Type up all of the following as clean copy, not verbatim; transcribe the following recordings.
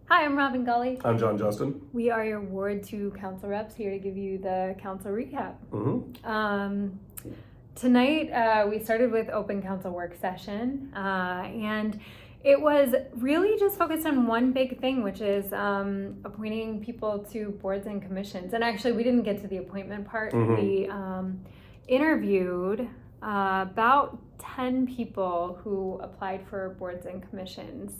Hi, I'm Robin Gully. I'm John Justin. We are your Ward 2 council reps here to give you the council recap. Tonight, we started with open council work session, and it was really just focused on one big thing, which is appointing people to boards and commissions. And actually, we didn't get to the appointment part. We interviewed about 10 people who applied for boards and commissions.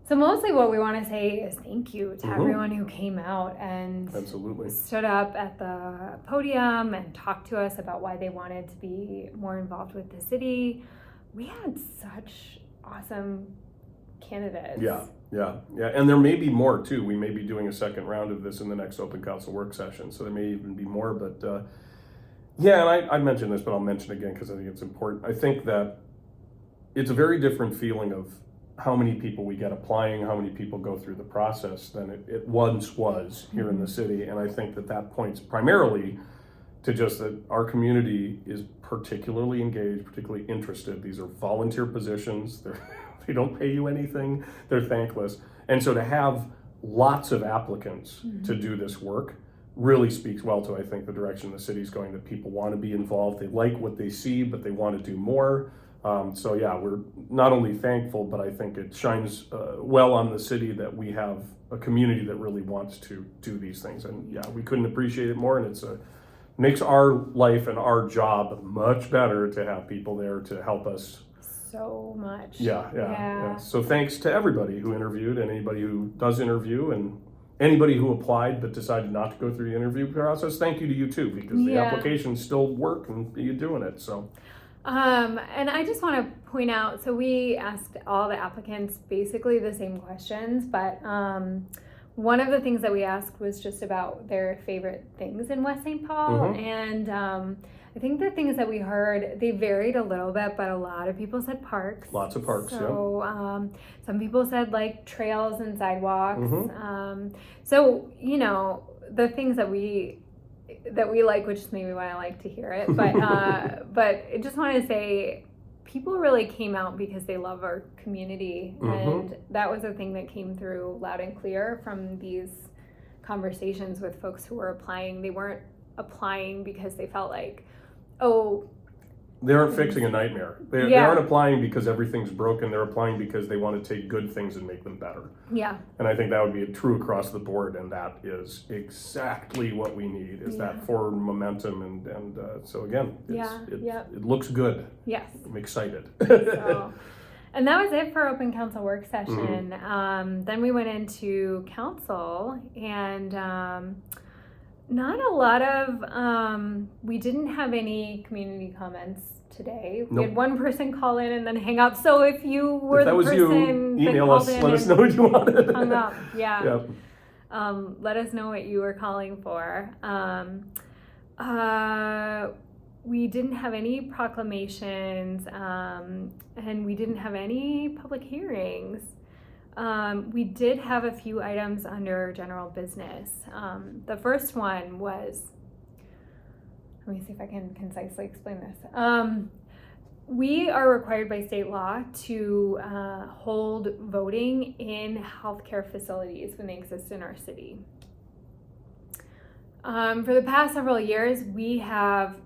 So mostly what we want to say is thank you to everyone who came out and Absolutely stood up at the podium and talked to us about why they wanted to be more involved with the city. We had such awesome candidates. Yeah. And there may be more too. We may be doing a second round of this in the next open council work session. So there may even be more, but and I mentioned this, but I'll mention it again because I think it's important. I think that it's a very different feeling of how many people we get applying, how many people go through the process than it once was here in the city. And I think that points primarily to just that our community is particularly engaged, particularly interested. These are volunteer positions. They don't pay you anything. They're thankless. And so to have lots of applicants to do this work really speaks well to, I think, the direction the city's going, that people want to be involved. They like what they see, but they want to do more. We're not only thankful, but I think it shines well on the city that we have a community that really wants to do these things. And we couldn't appreciate it more. And makes our life and our job much better to have people there to help us. So much. Yeah. So thanks to everybody who interviewed, and anybody who does interview, and anybody who applied but decided not to go through the interview process. Thank you to you too, because the applications still work and you're doing it. So. And I just want to point out, so we asked all the applicants basically the same questions, but one of the things that we asked was just about their favorite things in West St. Paul. And I think the things that we heard, they varied a little bit, but a lot of people said parks. Lots of parks, so, some people said like trails and sidewalks. So, the things that we like, which is maybe why I like to hear it, but I just want to say people really came out because they love our community, and that was a thing that came through loud and clear from these conversations with folks who were applying. They weren't applying because they felt like, they aren't fixing a nightmare. They aren't applying because everything's broken. They're applying because they want to take good things and make them better. Yeah. And I think that would be true across the board, and that is exactly what we need, is that forward momentum. And so again, it looks good. Yes. I'm excited. And that was it for open council work session. Then we went into council, and not a lot of, we didn't have any community comments today. We had one person call in and then hang up. So if you were the person you, email us, let us know what you wanted. Hung up, let us know what you were calling for. We didn't have any proclamations, and we didn't have any public hearings. We did have a few items under general business. The first one was, let me see if I can concisely explain this. We are required by state law to hold voting in healthcare facilities when they exist in our city. For the past several years, we have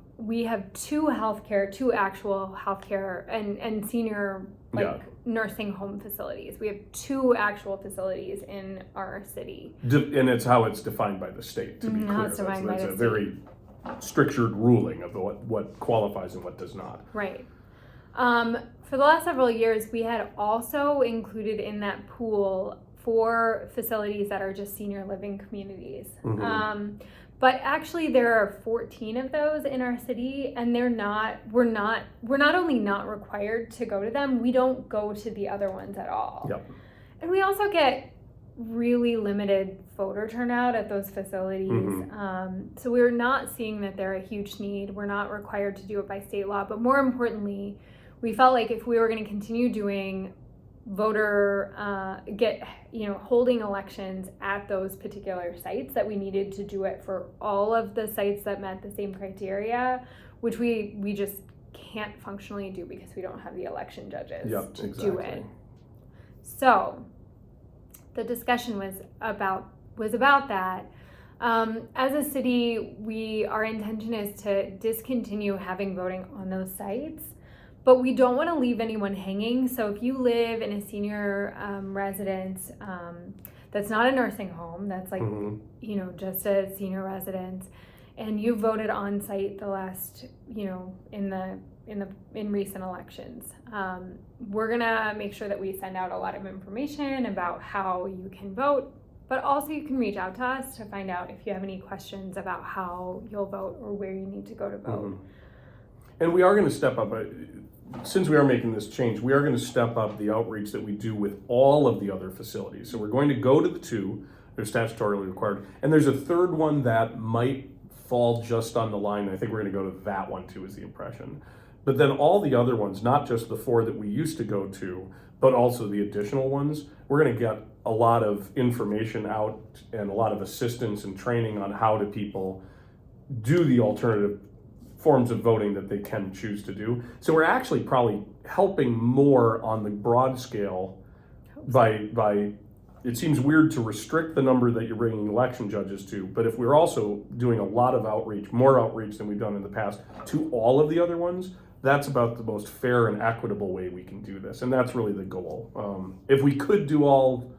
two actual healthcare and senior nursing home facilities. We have two actual facilities in our city. And it's how it's defined by the state, to be clear. That's a very strictured ruling of what qualifies and what does not. Right. For the last several years, we had also included in that pool 4 facilities that are just senior living communities. But actually there are 14 of those in our city, and we're not only not required to go to them, we don't go to the other ones at all. And we also get really limited voter turnout at those facilities. So we're not seeing that they're a huge need. We're not required to do it by state law, but more importantly, we felt like if we were going to continue doing holding elections at those particular sites, that we needed to do it for all of the sites that met the same criteria, which we just can't functionally do because we don't have the election judges to do it. So the discussion was about that. As a city, our intention is to discontinue having voting on those sites, but we don't want to leave anyone hanging. So if you live in a senior residence that's not a nursing home, that's like just a senior residence, and you voted on site the last in recent elections, we're gonna make sure that we send out a lot of information about how you can vote. But also you can reach out to us to find out if you have any questions about how you'll vote or where you need to go to vote. And we are going to step up, since we are making this change, we are going to step up the outreach that we do with all of the other facilities. So we're going to go to the 2, they're statutorily required. And there's a third one that might fall just on the line. I think we're going to go to that one too, is the impression. But then all the other ones, not just the 4 that we used to go to, but also the additional ones, we're going to get a lot of information out and a lot of assistance and training on how do people do the alternative forms of voting that they can choose to do. So we're actually probably helping more on the broad scale by it seems weird to restrict the number that you're bringing election judges to, but if we're also doing a lot of outreach, more outreach than we've done in the past to all of the other ones, that's about the most fair and equitable way we can do this. And that's really the goal. If we could do all,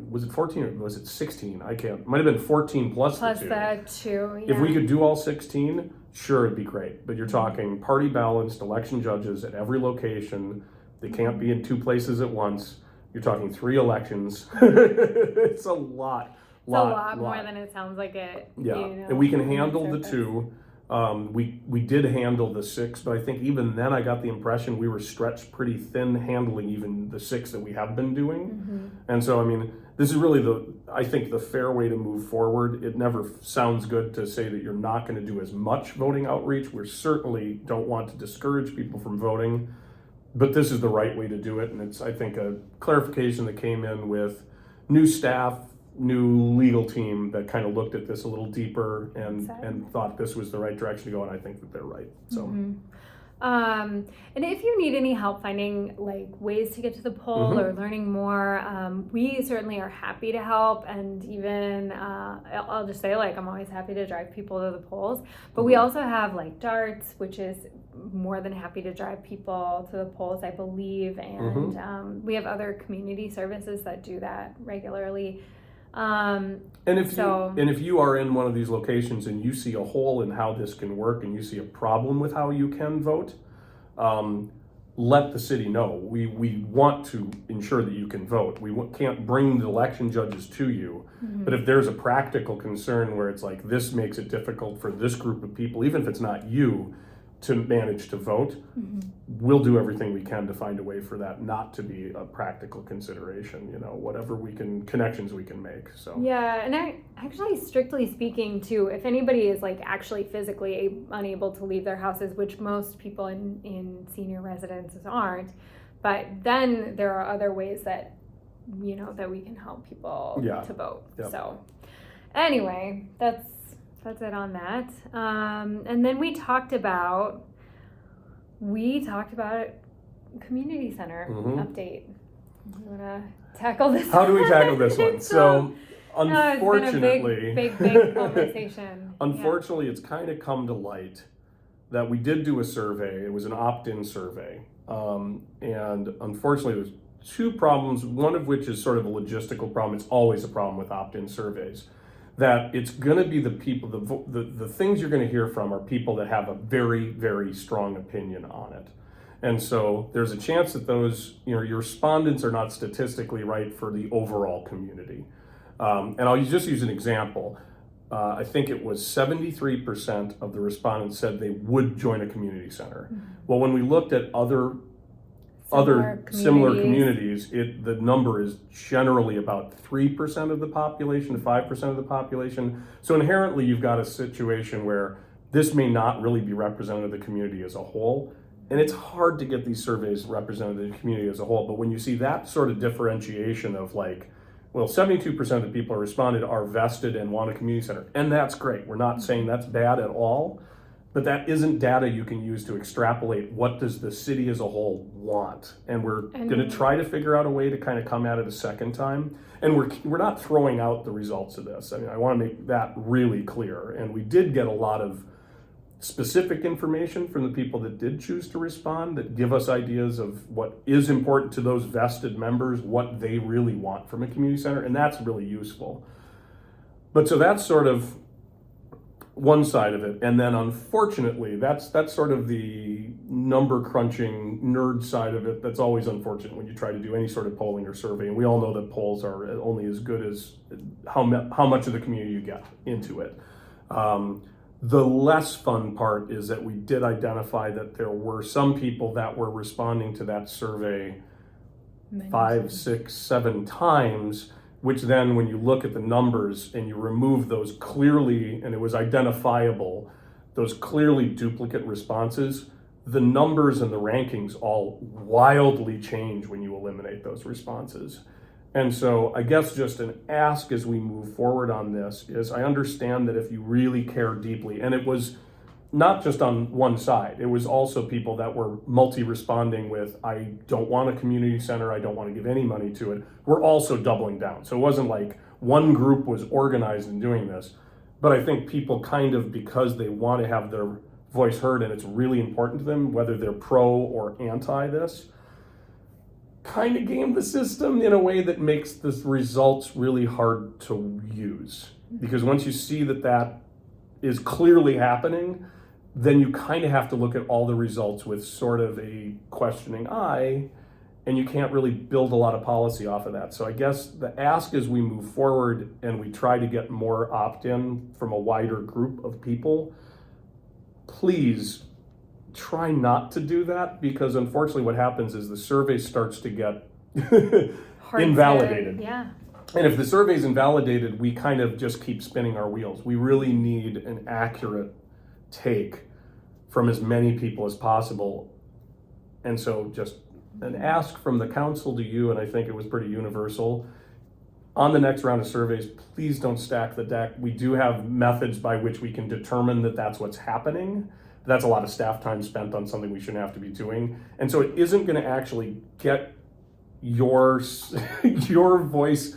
was it 14 or was it 16? I can't, might have been 14 plus the 2. The 2, yeah. If we could do all 16, sure, it'd be great. But you're talking party balanced election judges at every location. They can't be in 2 places at once. You're talking 3 elections. It's a lot. It's a lot more than it sounds like it. Yeah, and we can handle the 2. We did handle the 6, but I think even then I got the impression we were stretched pretty thin handling even the 6 that we have been doing. And so, I mean, this is really I think the fair way to move forward. It never sounds good to say that you're not going to do as much voting outreach. We certainly don't want to discourage people from voting, but this is the right way to do it. And it's, I think, a clarification that came in with new staff, new legal team that kind of looked at this a little deeper and thought this was the right direction to go, and I think that they're right. So and if you need any help finding like ways to get to the poll or learning more, we certainly are happy to help. And even I'll just say, like, I'm always happy to drive people to the polls, but we also have like DARTS, which is more than happy to drive people to the polls, I believe, and we have other community services that do that regularly. And if you are in one of these locations and you see a hole in how this can work and you see a problem with how you can vote, let the city know. We want to ensure that you can vote. We can't bring the election judges to you, but if there's a practical concern where it's like this makes it difficult for this group of people, even if it's not you, to manage to vote, we'll do everything we can to find a way for that not to be a practical consideration, whatever connections we can make. So yeah, and actually, strictly speaking too, if anybody is like actually physically unable to leave their houses, which most people in senior residences aren't, but then there are other ways that that we can help people to vote. Yep. So anyway, that's it on that. And then we talked about community center update. You want to tackle this? How do we tackle this one? So unfortunately, it's been a big conversation. Unfortunately, it's kind of come to light that we did do a survey. It was an opt-in survey. And unfortunately, there's 2 problems, one of which is sort of a logistical problem. It's always a problem with opt-in surveys. That it's going to be the people, the things you're going to hear from are people that have a very, very strong opinion on it. And so there's a chance that those, your respondents are not statistically right for the overall community. And I'll just use an example. I think it was 73% of the respondents said they would join a community center. Well, when we looked at other similar communities, the number is generally about 3% of the population to 5% of the population. So inherently, you've got a situation where this may not really be representative of the community as a whole. And it's hard to get these surveys representative of the community as a whole. But when you see that sort of differentiation of like, well, 72% of the people who responded are vested and want a community center. And that's great. We're not saying that's bad at all. but that isn't data you can use to extrapolate what does the city as a whole want. And we're going to try to figure out a way to kind of come at it a second time. And we're not throwing out the results of this. I mean, I want to make that really clear. And we did get a lot of specific information from the people that did choose to respond that give us ideas of what is important to those vested members, what they really want from a community center, and that's really useful. But so that's sort of one side of it, and then unfortunately that's sort of the number crunching nerd side of it. That's always unfortunate when you try to do any sort of polling or survey, and we all know that polls are only as good as how much of the community you get into it. The less fun part is that we did identify that there were some people that were responding to that survey 5, 6, 7 times, which then when you look at the numbers and you remove those clearly, and it was identifiable, those clearly duplicate responses, the numbers and the rankings all wildly change when you eliminate those responses. And so I guess just an ask as we move forward on this is, I understand that if you really care deeply, and it was not just on one side, it was also people that were multi-responding with, I don't want a community center, I don't want to give any money to it. We're also doubling down. So it wasn't like one group was organized in doing this, but I think people kind of, because they want to have their voice heard and it's really important to them, whether they're pro or anti this, kind of game the system in a way that makes the results really hard to use. Because once you see that that is clearly happening, then you kind of have to look at all the results with sort of a questioning eye, and you can't really build a lot of policy off of that. So I guess the ask as we move forward and we try to get more opt-in from a wider group of people, please try not to do that, because unfortunately what happens is the survey starts to get invalidated. Yeah. And if the survey is invalidated, we kind of just keep spinning our wheels. We really need an accurate take from as many people as possible. And so just an ask from the council to you, and I think it was pretty universal, on the next round of surveys, please don't stack the deck. We do have methods by which we can determine that that's what's happening. That's a lot of staff time spent on something we shouldn't have to be doing. And so it isn't going to actually get your voice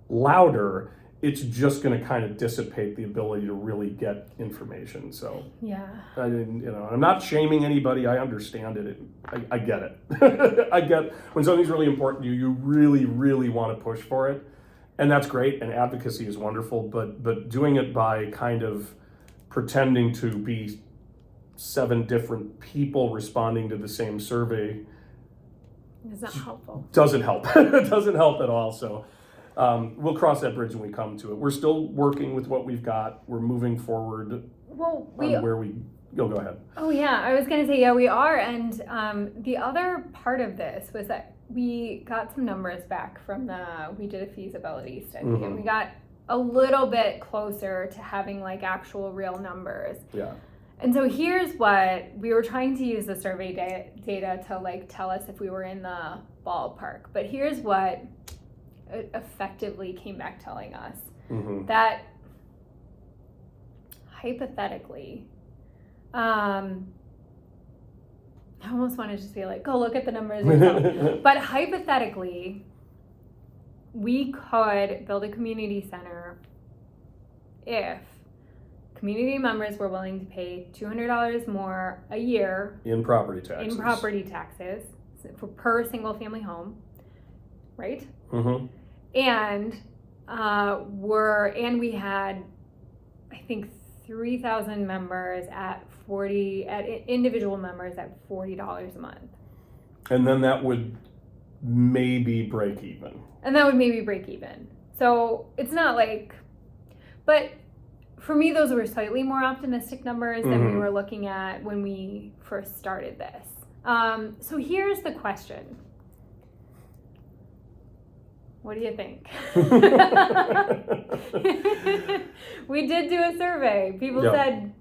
louder. It's just going to kind of dissipate the ability to really get information. So yeah, I'm not shaming anybody. I understand it. I get it. I get when something's really important to you, you really, really want to push for it. And that's great. And advocacy is wonderful, but doing it by kind of pretending to be 7 different people responding to the same survey is not helpful. Doesn't help. It doesn't help at all. So we'll cross that bridge when we come to it. We're still working with what we've got. We're moving forward where we go. Go ahead. Oh yeah, I was going to say, yeah, we are. And the other part of this was that we got some numbers back from we did a feasibility study, mm-hmm. and we got a little bit closer to having like actual real numbers. Yeah. And so here's what we were trying to use the survey data to like tell us if we were in the ballpark. But here's what it effectively came back telling us, mm-hmm. that hypothetically, I almost want to just be like, go look at the numbers yourself. But hypothetically, we could build a community center if community members were willing to pay $200 more a year in property taxes per single family home, right? Mm-hmm. And we had, I think, 3,000 members at individual members at $40 a month. And then that would maybe break even. So it's not like, but for me, those were slightly more optimistic numbers than we were looking at when we first started this. So here's the question. What do you think? We did do a survey. People said,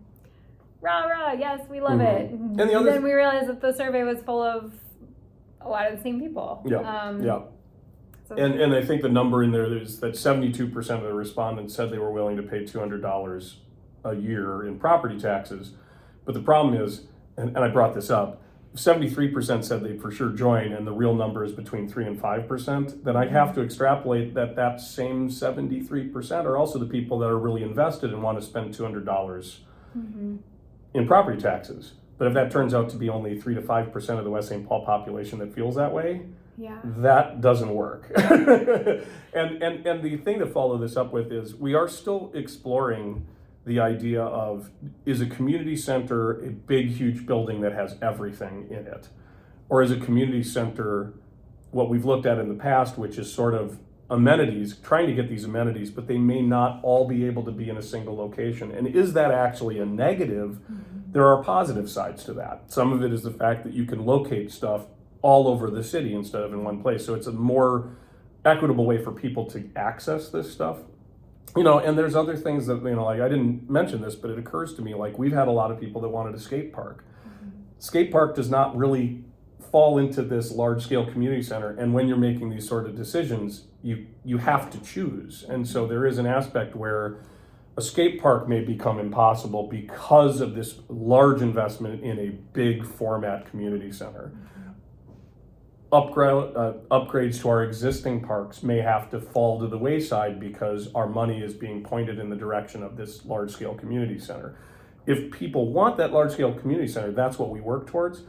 rah, rah, yes, we love it. And then we realized that the survey was full of a lot of the same people. Yeah. So and I think the number in there is that 72% of the respondents said they were willing to pay $200 a year in property taxes. But the problem is, and I brought this up, 73% said they'd for sure join, and the real number is between 3 and 5%, then I have to extrapolate that same 73% are also the people that are really invested and want to spend $200 in property taxes. But if that turns out to be only 3 to 5% of the West St. Paul population that feels that way, that doesn't work. and the thing to follow this up with is we are still exploring the idea of, is a community center a big, huge building that has everything in it? Or is a community center what we've looked at in the past, which is sort of amenities, trying to get these amenities, but they may not all be able to be in a single location. And is that actually a negative? There are positive sides to that. Some of it is the fact that you can locate stuff all over the city instead of in one place. So it's a more equitable way for people to access this stuff. And there's other things that, like I didn't mention this, but it occurs to me, like we've had a lot of people that wanted a skate park. Skate park does not really fall into this large scale community center. And when you're making these sort of decisions, you have to choose. And so there is an aspect where a skate park may become impossible because of this large investment in a big format community center. Upgrades to our existing parks may have to fall to the wayside because our money is being pointed in the direction of this large-scale community center. If people want that large-scale community center, that's what we work towards.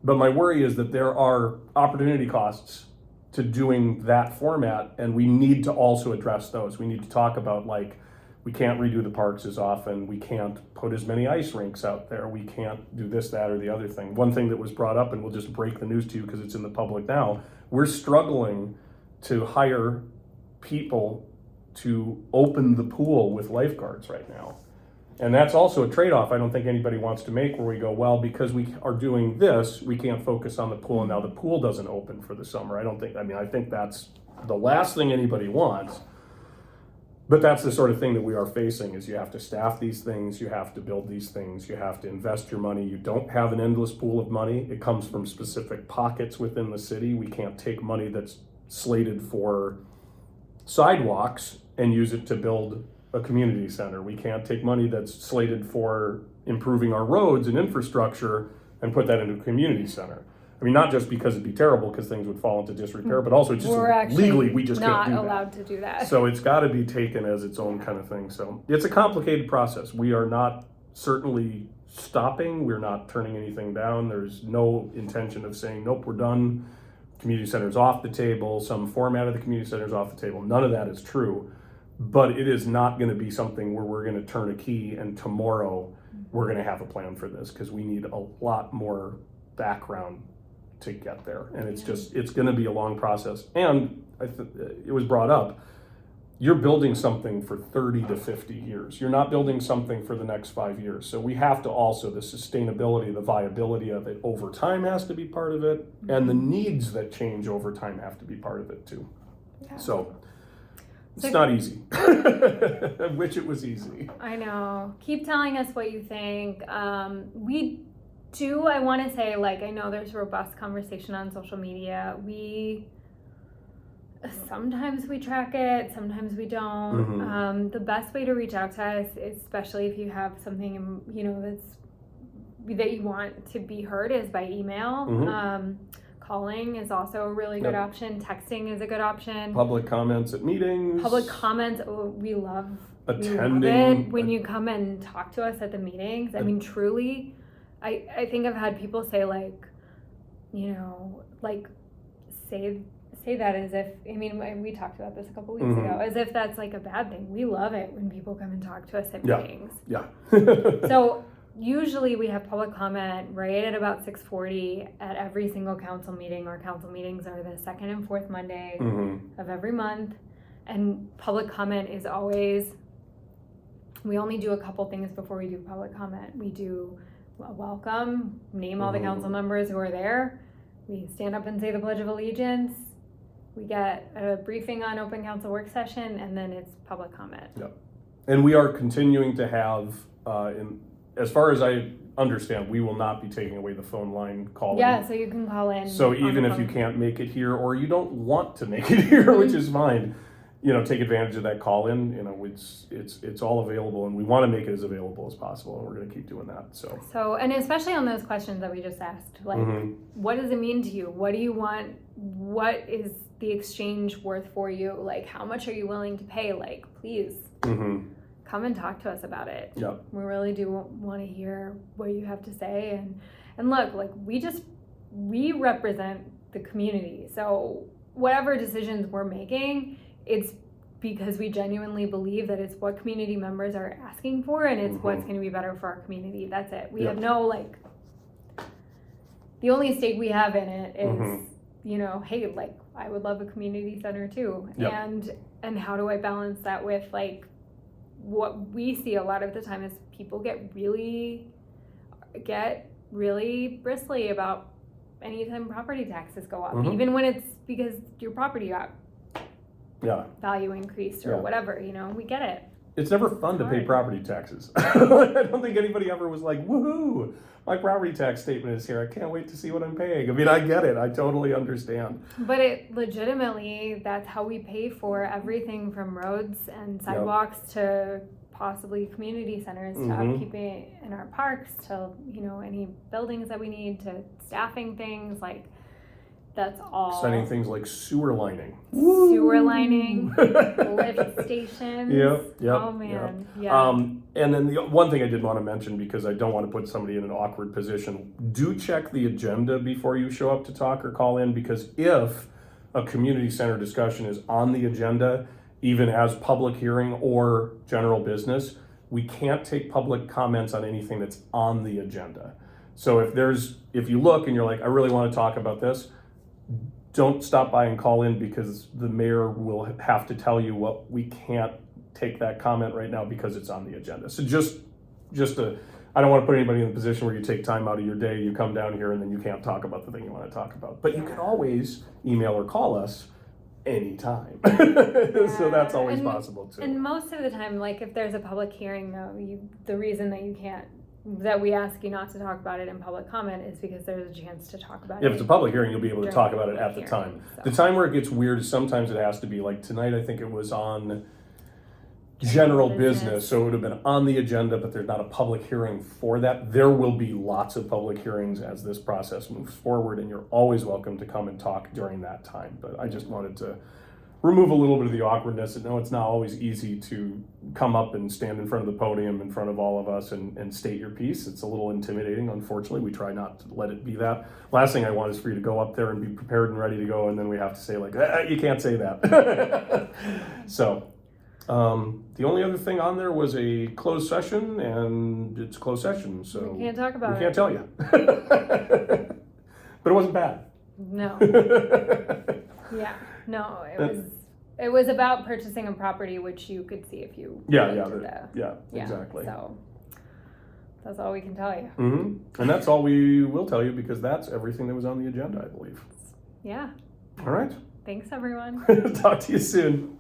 But my worry is that there are opportunity costs to doing that format, and we need to also address those. We need to talk about, like, we can't redo the parks as often. We can't put as many ice rinks out there. We can't do this, that, or the other thing. One thing that was brought up, and we'll just break the news to you because it's in the public now, we're struggling to hire people to open the pool with lifeguards right now. And that's also a trade-off I don't think anybody wants to make, where we go, well, because we are doing this, we can't focus on the pool, and now the pool doesn't open for the summer. I think that's the last thing anybody wants. But that's the sort of thing that we are facing, is you have to staff these things, you have to build these things, you have to invest your money. You don't have an endless pool of money. It comes from specific pockets within the city. We can't take money that's slated for sidewalks and use it to build a community center. We can't take money that's slated for improving our roads and infrastructure and put that into a community center. I mean, not just because it'd be terrible because things would fall into disrepair, but also just legally we just can't do that. We're actually not allowed to do that. So it's got to be taken as its own kind of thing. So it's a complicated process. We are not certainly stopping. We're not turning anything down. There's no intention of saying, nope, we're done. Community center's off the table. Some format of the community center's off the table. None of that is true. But it is not going to be something where we're going to turn a key and tomorrow we're going to have a plan for this, because we need a lot more background to get there. And it's going to be a long process. And it was brought up, you're building something for 30 to 50 years. You're not building something for the next 5 years. So we have to also, the sustainability, the viability of it over time has to be part of it. And the needs that change over time have to be part of it too. Yeah. So it's not easy. I wish it was easy. I know. Keep telling us what you think. I want to say, like, I know there's robust conversation on social media. Sometimes we track it, sometimes we don't. The best way to reach out to us, especially if you have something, that you want to be heard, is by email. Calling is also a really good option. Texting is a good option. Public comments at meetings. Public comments, we love attending. We love it when you come and talk to us at the meetings. I mean, truly, I think I've had people say, say that as if, we talked about this a couple weeks ago, as if that's like a bad thing. We love it when people come and talk to us at meetings. Yeah. So usually we have public comment right at about 6:40 at every single council meeting. Our council meetings are the second and fourth Monday of every month. And public comment is always, we only do a couple things before we do public comment. We do a welcome, name all the council members who are there. We stand up and say the Pledge of Allegiance. We get a briefing on open council work session, and then it's public comment. Yep. And we are continuing to have, as far as I understand, we will not be taking away the phone line calling. Yeah, so you can call in. So even if you can't make it here, or you don't want to make it here, which is fine, take advantage of that call in. It's all available, and we want to make it as available as possible, and we're going to keep doing that. So, and especially on those questions that we just asked, like, what does it mean to you? What do you want? What is the exchange worth for you? Like, how much are you willing to pay? Like, please come and talk to us about it. Yep. We really do want to hear what you have to say. And look, like, we represent the community. So whatever decisions we're making, it's because we genuinely believe that it's what community members are asking for, and it's what's going to be better for our community. That's it. We have no, like, the only stake we have in it is, hey, like, I would love a community center too. Yep. And how do I balance that with, like, what we see a lot of the time is people get really bristly about anytime property taxes go up, even when it's because your property value increased or whatever, we get it. It's never fun to pay property taxes. I don't think anybody ever was like, woohoo, my property tax statement is here. I can't wait to see what I'm paying. I mean, I get it. I totally understand. But it legitimately, that's how we pay for everything from roads and sidewalks to possibly community centers, to upkeeping in our parks, to, any buildings that we need, to staffing things, like, that's all. Exciting things like sewer lining. Sewer lining, lift stations. Yep. Oh man. Yeah. And then the one thing I did want to mention, because I don't want to put somebody in an awkward position, do check the agenda before you show up to talk or call in, because if a community center discussion is on the agenda, even as public hearing or general business, we can't take public comments on anything that's on the agenda. So if you look and you're like, I really want to talk about this, don't stop by and call in, because the mayor will have to tell you, well, we can't take that comment right now because it's on the agenda. So I don't want to put anybody in the position where you take time out of your day, you come down here, and then you can't talk about the thing you want to talk about. But you can always email or call us anytime. So that's always possible too. And most of the time, like, if there's a public hearing, though, the reason that we ask you not to talk about it in public comment is because there's a chance to talk about it. If it's a public hearing, you'll be able to talk about it at the time. So. The time where it gets weird is sometimes it has to be, like tonight, I think it was on general business, so it would have been on the agenda, but there's not a public hearing for that. There will be lots of public hearings as this process moves forward, and you're always welcome to come and talk during that time. But I just wanted to remove a little bit of the awkwardness. And no, it's not always easy to come up and stand in front of the podium in front of all of us and state your piece. It's a little intimidating, unfortunately. We try not to let it be that. Last thing I want is for you to go up there and be prepared and ready to go, and then we have to say, like, you can't say that. So the only other thing on there was a closed session, and it's closed session, so we can't talk about it. We can't tell you. But it wasn't bad. No. Yeah. No, it was about purchasing a property, which you could see if you exactly. So that's all we can tell you. And that's all we will tell you, because that's everything that was on the agenda, I believe. Yeah. All right. Thanks, everyone. Talk to you soon.